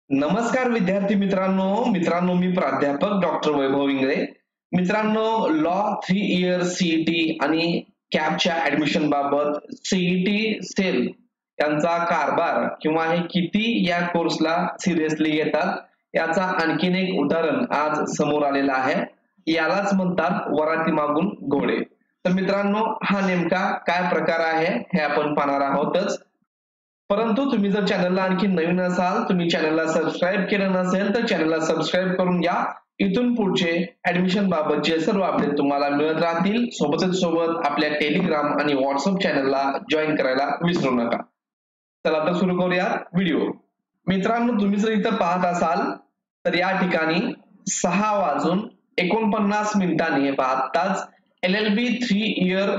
नमस्कार विद्यार्थी मित्रांनो मी प्राध्यापक डॉक्टर वैभव इंगळे. मित्रांनो, लॉ 3 इयर सीईटी आणि कॅपच्या ऍडमिशन बाबत सीईटी सेल यांचा कारभार किंवा हे किती या कोर्सला सिरियसली घेतात याचा आणखीन एक उदाहरण आज समोर आलेलं आहे. यालाच म्हणतात वराती मागून घोडे. तर मित्रांनो, हा नेमका काय प्रकार आहे हे आपण पाहणार आहोतच. परंतु तुम्ही जर चॅनलला आणखी नवीन असाल, तुम्ही चॅनलला सबस्क्राईब केलं नसेल तर चॅनलला सबस्क्राईब करून घ्या. इथून पुढचे ऍडमिशन बाबतचे सर्व अपडेट तुम्हाला मिळत राहतील. सोबत आपल्या टेलिग्राम आणि व्हॉट्सअप चॅनलला जॉईन करायला विसरू नका. चला तर सुरू करूया व्हिडिओ. मित्रांनो, तुम्ही जर इथं पाहत असाल तर या ठिकाणी 6:49 पाहताच LLB 3 year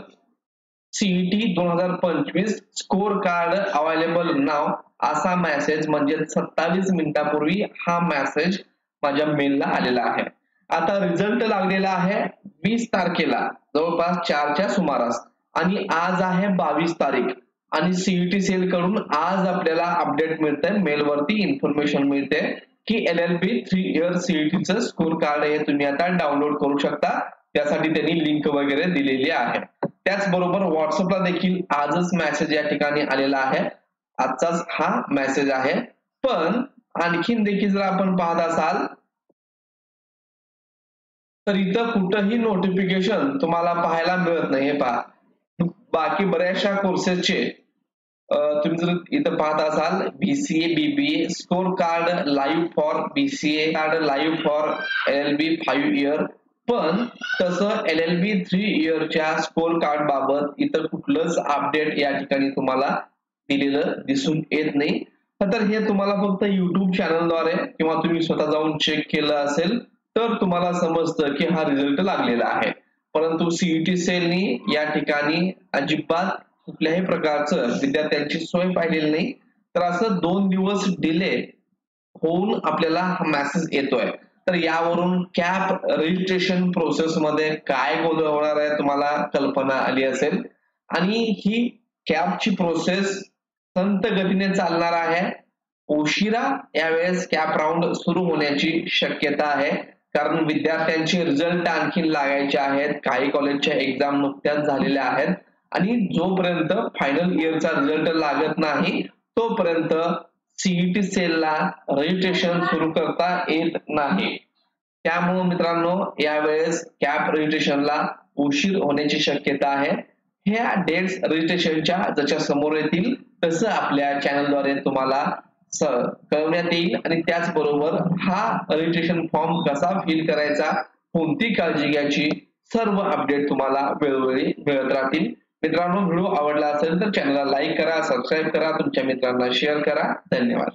CET 2025 score card available नाव असा मेसेज म्हणजे 27 मिनिटापूर्वी हा मेसेज माझ्या मेलला आलेला आहे. आता रिझल्ट लागलेला आहे 20 तारखेला जवळपास 4च्या सुमारास आणि आज आहे 22 तारीख आणि सीईटी सेल कडून आज आपल्याला अपडेट मिळतंय, मेलवरती इन्फॉर्मेशन मिळते की LLB 3 इयर सीईटीचं स्कोर कार्ड हे तुम्ही आता डाउनलोड करू शकता. त्यासाठी त्यांनी लिंक वगैरे दिलेली आहे. त्याचबरोबर व्हॉट्सअपला देखील आजच मेसेज या ठिकाणी आलेला आहे. आजचाच हा मेसेज आहे. पण आणखीन देखील जर आपण पाहत असाल तर इथं कुठंही नोटिफिकेशन तुम्हाला पाहायला मिळत नाही. हे पहा, बाकी बऱ्याचशा कोर्सेसचे तुम्ही जर इथं पाहत असाल BCA BBA score card live for BCA card live for LLB 5 year, पण तसं LLB 3 इयरच्या स्कोर कार्ड बाबत इतर कुठलंच अपडेट या ठिकाणी तुम्हाला दिलेलं दिसून येत नाही. तर हे तुम्हाला फक्त YouTube चॅनलद्वारे किंवा तुम्ही स्वतः जाऊन चेक केलं असेल तर तुम्हाला समजतं की हा रिझल्ट लागलेला आहे. परंतु सीईटी सेलनी या ठिकाणी अजिबात कुठल्याही प्रकारचं विद्यार्थ्यांची सोय पाहिलेली नाही. तर असं 2 दिवस डिले होऊन आपल्याला हा मेसेज येतोय. तर यावरून कॅप रजिस्ट्रेशन प्रोसेस मध्ये काय गोंधळ होणार आहे तुम्हाला कल्पना आली असेल. आणि ही कॅपची प्रोसेस संत गतीने चालणार आहे. उशिरा यावेळेस कॅप राऊंड सुरू होण्याची शक्यता आहे, कारण विद्यार्थ्यांचे रिझल्ट आणखी लागायचे आहेत. काही कॉलेजच्या एक्झाम नुकत्याच झालेल्या आहेत आणि जोपर्यंत फायनल इयरचा रिझल्ट लागत नाही तोपर्यंत सीईटी सेलला रजिस्ट्रेशन सुरू करता येत नाही. त्यामुळे मित्रांनो, यावेळेस कॅप रजिस्ट्रेशनला उशीर होण्याची शक्यता आहे. ह्या डेट्स रजिस्ट्रेशनच्या जशा समोर येतील तसं आपल्या चॅनलद्वारे तुम्हाला कळवण्यात येईल. आणि त्याचबरोबर हा रजिस्ट्रेशन फॉर्म कसा फिल करायचा, कोणती काळजी घ्यायची, सर्व अपडेट तुम्हाला वेळोवेळी मिळत राहतील. मित्रांनो, व्हिडिओ आवडला असेल तर चॅनलला लाईक करा, सबस्क्राईब करा, तुमच्या मित्रांना शेअर करा. धन्यवाद.